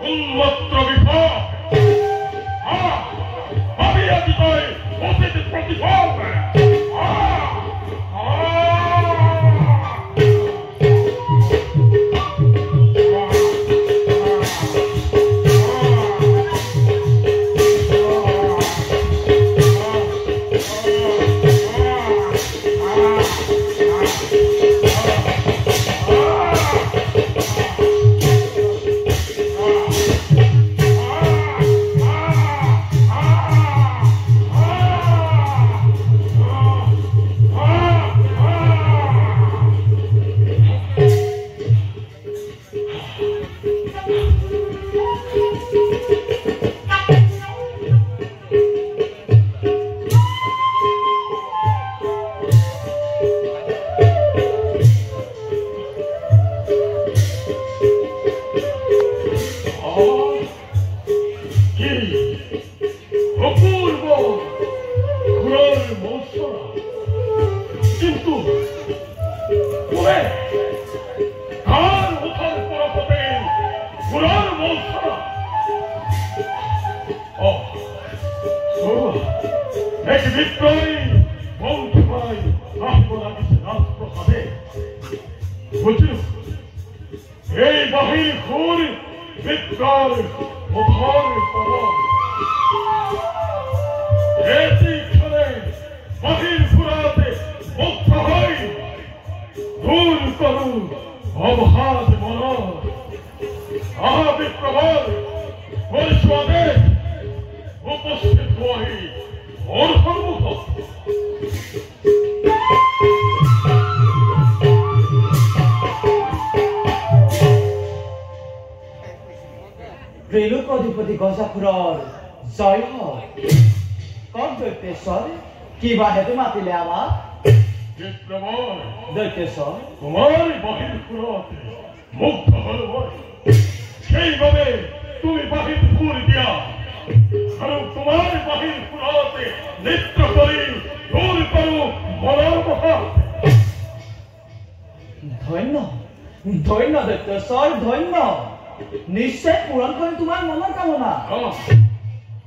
উন্মত্ত বিফল আমি আজ তাই অতীত প্ৰতিফল ত্ৰিলোকধিপতি গজাপুৰৰ জয় হওক কওক দৈত্যেশ্বৰ কিবা হেতু মাতিলে আমাক দৈত্যেশ্বৰ তোমাৰ বাহিৰ ফুৰতে মুগ্ধ হল মই সেইবাবে তুমি বাহিৰ ফুৰ দিয়া আৰু তোমাৰ বাহিৰ ফুৰতে নৃত্য কৰি দূৰ কৰো মনৰ মহা ধন্য ধন্য দৈত্যেশ্বৰ ধন্য নিশ্চয় পূৰণ কৰিম তোমাৰ মনৰ কামনা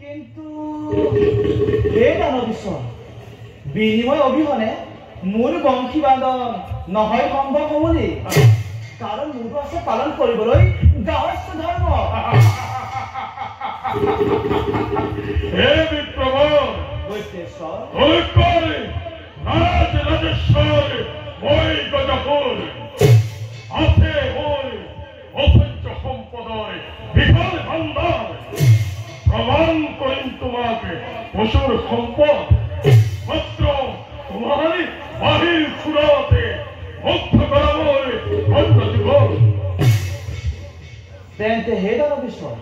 কিন্তু এই দানৱীশ্বৰ বিনিময় অবিহনে মোৰ বংশী বান্ধন নহয় সম্ভৱ হবনি কাৰণ মোৰতো আছে পালন কৰিবলৈ গাঁৱস্থ ধৰ্ম হে বিপ্ৰভৰ দৈত্যেশ্বৰ ৰাজ ৰাজেশ্বৰ মই গজাপুৰ আছে হৈ অসংখ্য সম্পদৰ বিশাল ভাণ্ডাৰ প্ৰমাণ কৰিম তোমাকে পশুৰ সম্পদ মাত্ৰ তোমাৰ বাহিৰ ফুৰতে মুগ্ধ কৰাবলৈ তেন্তে হে দানৱীশ্বৰ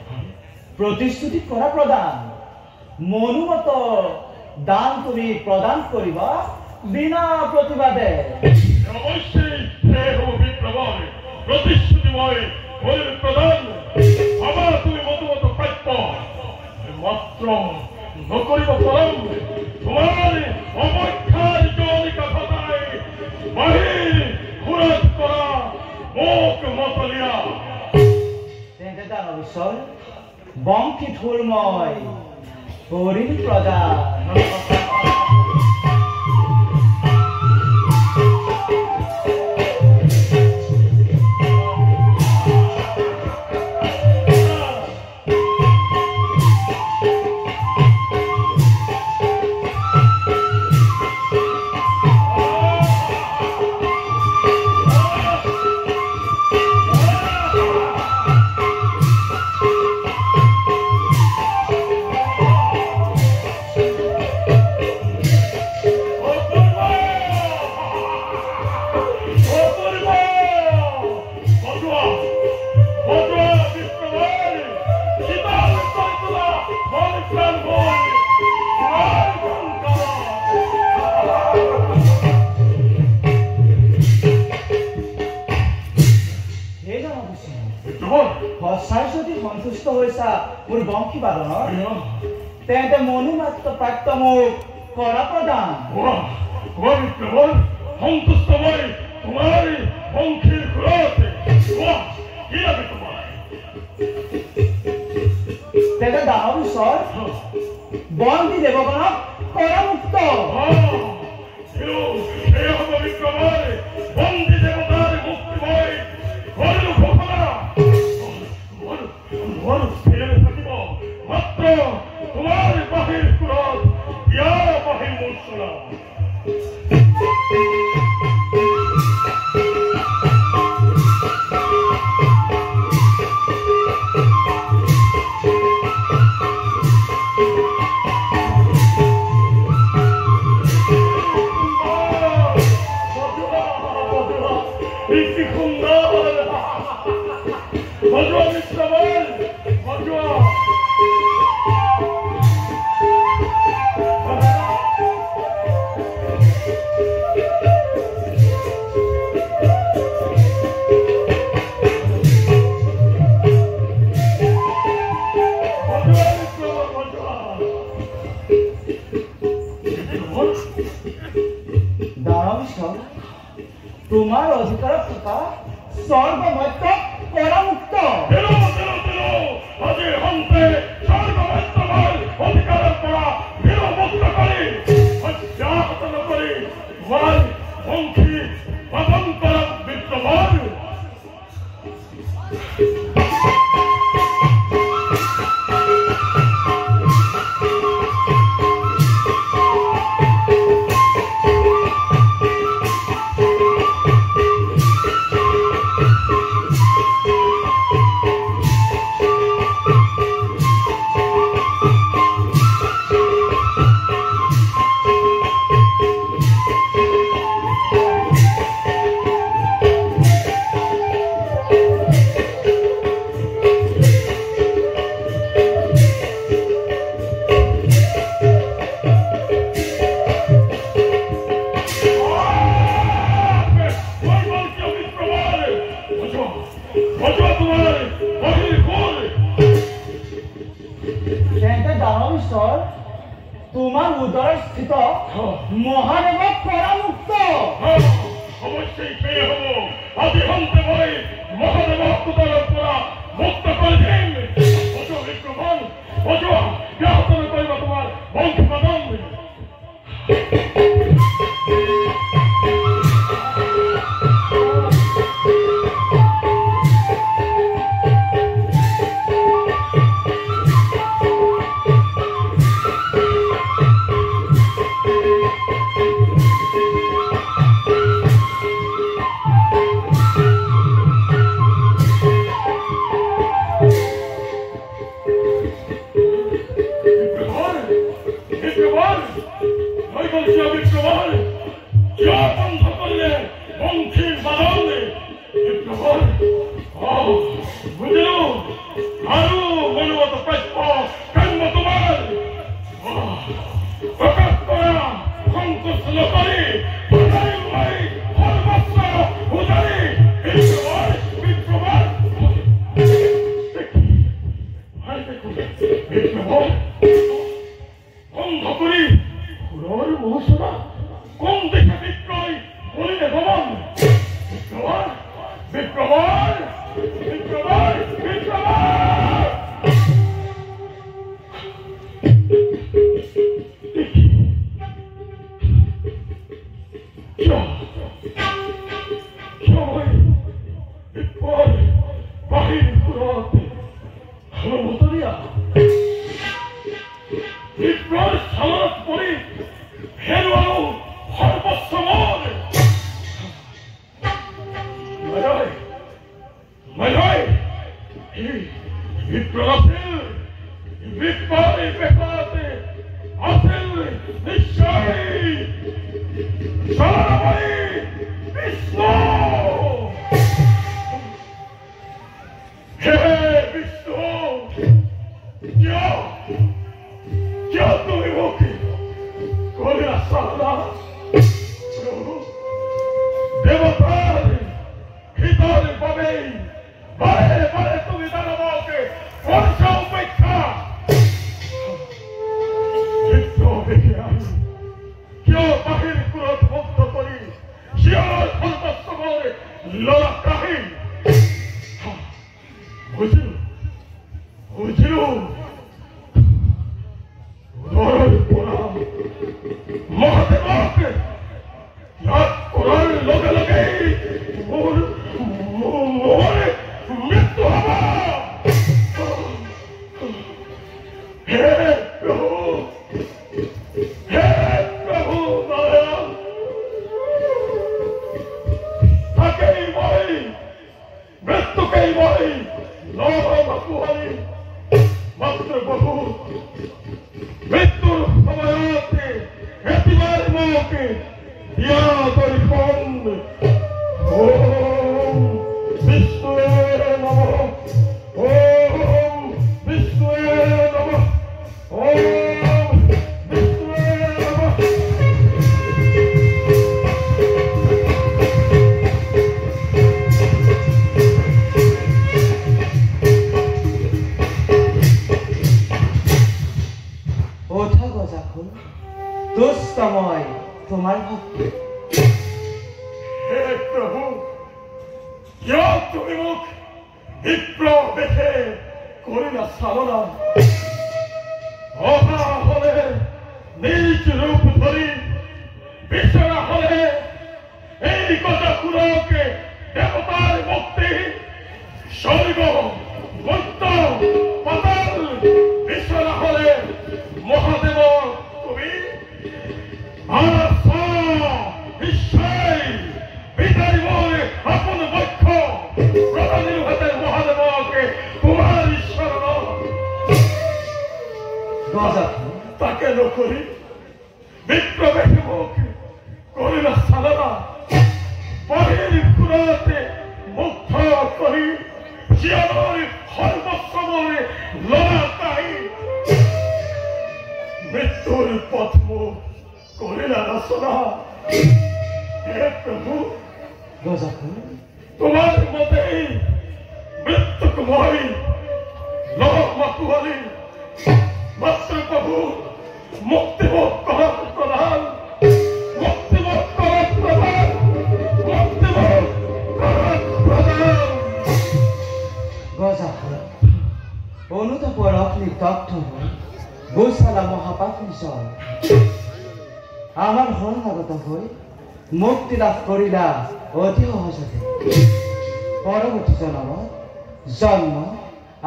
প্ৰতিশ্ৰুতি কৰা প্ৰদান মনোমত দান তুমি প্ৰদান কৰিবা বিনা প্ৰতিবাদে অৱশ্যেই হে হ'ব বিপ্লৱৰ প্ৰতিশ্ৰুতি মই প্ৰদান ভাবা তুমি মনোমত প্ৰাপ্য মাত্ৰ নকৰিব পাৰোঁ তোমাৰ অৱক্ষাৰ জনিকা সদায় বাহিৰ ফুৰত কৰা মোক মতলীয়া তেন্তে দানৱীশ্বৰ বংশী থোৰ মই কৰিম প্ৰদান সন্তুষ্ট হৈছা মোৰ বংশী বাদনৰ তেন্তে মনোমাত্ৰ প্ৰাপ্ত মোক কৰা প্ৰদান সন্তুষ্ট মই তোমাৰ বংশীৰ ঘৰতে কি লাগে তোমাৰ তেন্তে দানৱ ঈশ্বৰ বন্দী দেৱগণক কৰামুক্ত বন্দী দেৱতাৰ মুক্তিময় ঘৰলৈ ঘোষণা থাকিব মাত্ৰ তোমাৰ বাহিৰ সুৰত ইয়াৰ বাহিৰ মূৰ্ছনা তোমাৰ অধিকাৰত থকা স্বৰ্গমত্য কৰামুক্ত আজি হন্তে স্বৰ্গমত্য অধিকাৰৰ পৰা নিৰমুক্ত কৰি অব্যাহত নকৰি মই বংশী পৰম্পৰাক বিদ্যমান তোমাৰ উদৰত স্থিত মহাদেৱক কৰামুক্ত অৱশ্যেই সেয়ে হ'ব আজি হন্তে মই মহাদেৱক উদৰৰ পৰা মুক্ত কৰি দিম বিক্ৰমণ ব্যাহত নকৰিব তোমাৰ বংশী Padam Vale, vale, tu vida no boque. বুঝলো বুঝলো উদর পড়া মহাদেবকে ইয়াদ করার লগে লগে মোর মৃত্যু হবা হে প্রভু নারায়ণ তাকেই বলি মৃত্যুকেই বলি নবাকুহারি মাত্র বহু মৃত্যুর সময়তে এতিবার মোকে দিয়া দর্পণ ওম বিষ্ণুয়ে নমঃ ওম বিষ্ণুয়ে নমঃ ওম বিষ্ণুয়ে নমঃ ওঠা গজাখুল দুষ্টময় তোমার ভক্তি হে প্রভু কিয় তুমি মোক বিপ্র দেখে করিলা সাধনা অহা হলে নিজ রূপ ধরি বিছানা হলে এই কথা কুলকে দেবতার মুক্তি স্বর্গ মর্ত পাতাল বিছানা হলে মহাদেব তুমি নিশ্চয় পিতারি বলে আপন বক্ষ প্রধানের হাতের মহাদেবকে তোমার ঈশ্বর গজাখুল তাকে নকরি বিপ্রবেশে মুখে করিলা সাধনা বাহির কুলাতে মুগ্ধ করি জীবনের সর্বস্বমনে লড়া তাই মৃত্যুর পথ মুখ করিলা রচনা হে প্রভু গজাখুল তোমার মতেই মৃত্যুকময় নবাকুহারি মাত্র প্রভু মুক্তিমুখ করার প্রধান মুক্তিমুখ করার প্রধান মুক্তিমুখ করার প্রধান গজাখুল অনুতাপর অগ্নি দগ্ধ হই গোশালা মহাপাত্রী সব আমার হরণাগত হই মুক্তি লাভ করিলা অতি সহজতে পরবর্তী জন্মত জন্ম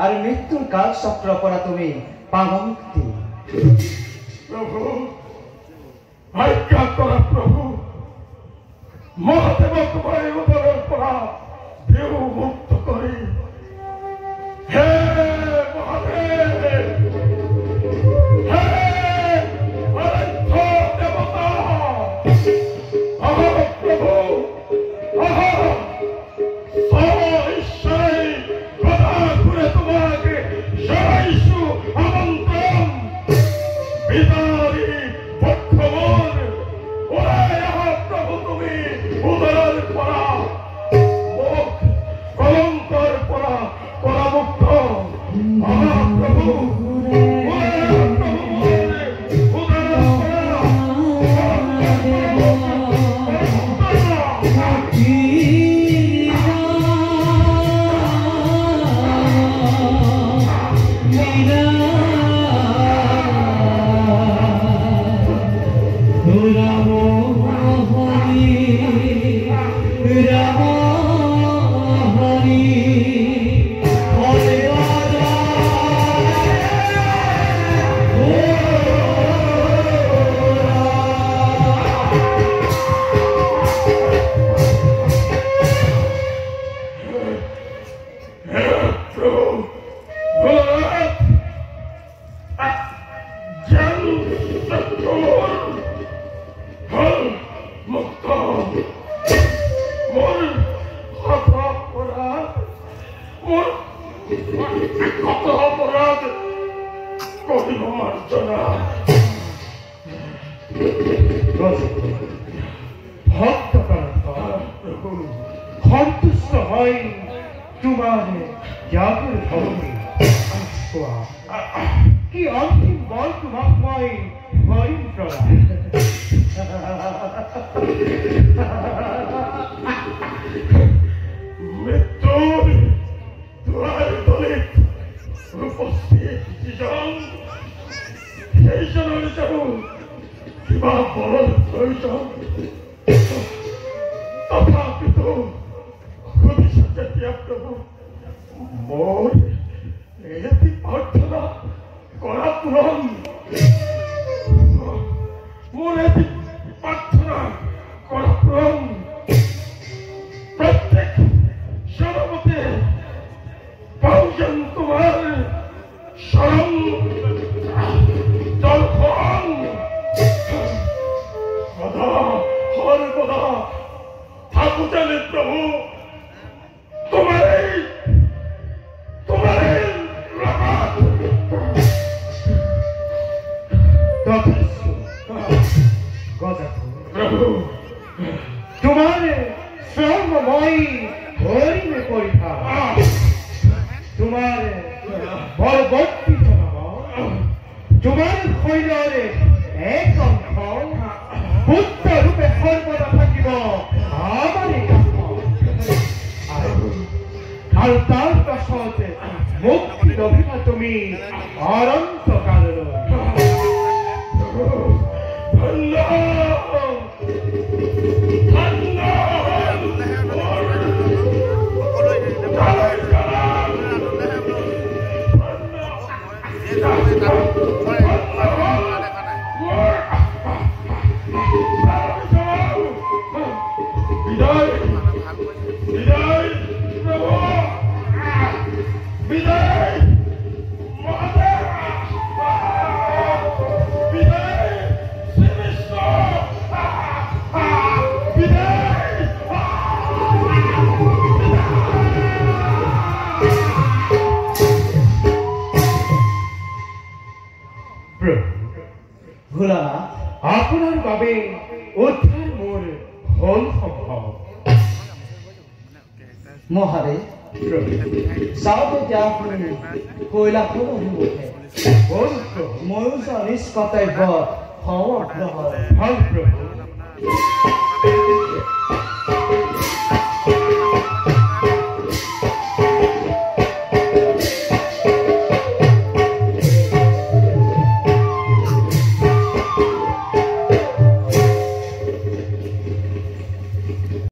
আর মৃত্যুর কাল চক্র পৰা তুমি পাবা মুক্তি প্ৰভু আজ্ঞা কৰা প্ৰভু মহাদেবক বায়ুদৰেৰ পৰা দেহ মুক্ত করি হে মহাদেব হে আরাধ্য দেবতা প্রভু ঈশ্বরী কথা করে তোমাকে জানাইছু আমন্ত্রণ বিদারি পক্ষমন ওরাই প্রভু তুমি উদরের পরা মুখ কলঙ্কর পরা পরামুক্ত প্রভু কি অন্তিম বল তোমাকে গরিব প্রদান মৃত্যুর দুয়ার দলিত উপস্থিত যিজন সেইজনৰ জানো কিবা বলৰ প্ৰয়োজন তথাপিতো সুধিছে যেতিয়া প্ৰভু মোৰ এটি প্ৰাৰ্থনা কৰা পূৰণ মোৰ এটি প্ৰাৰ্থনা কৰা পূৰণ প্রত্যেক সর্বতে পাওজন তোমার শরণ দর্শন সদা সর্বদা থাকুতেন প্রভু তোমারই প্রভু तुम्हारे सर्वमय हरि में परीक्षा तुम्हारे बलवती तुम्हारे खैलरे एक अंश बुद्ध रूपे सर्वदा থাকিব আমারই আর তার পাশতে মুক্তি লভিবা তুমি অনন্ত কাললৈ আপনার বাবে উদ্ধার মোর হল সম্ভব মহারে যাওঁতে এতিয়া আপুনি কৈলাশ অভিমুখে ময়ো নিজ কৰ্তব্যত হওঁ অগ্ৰসৰ হল প্ৰভু